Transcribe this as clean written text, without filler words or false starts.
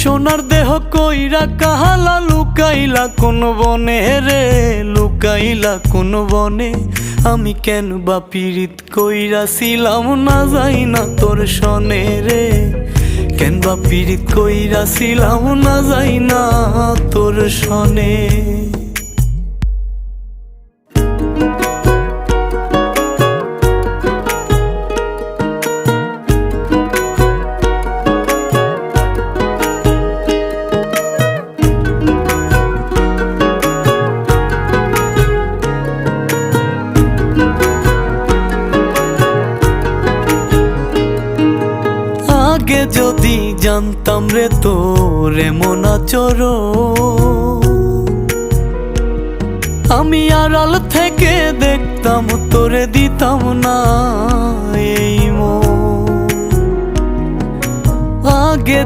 সোনার দেহ কইরা কাহালা লুকাইলা কোন বনে রে, লুকাইলা কোন বনে। আমি কেন বা পীড়িত কইরাছিলাম না যাই না তোর সনে রে, কেন বা পীড়িত কইরাছিলাম না যাই না তোর সনে। আগে যদি জানতাম রে তোর এমন আচরণ, আমি আড়াল থেকে দেখতাম তোরে দিতাম না এই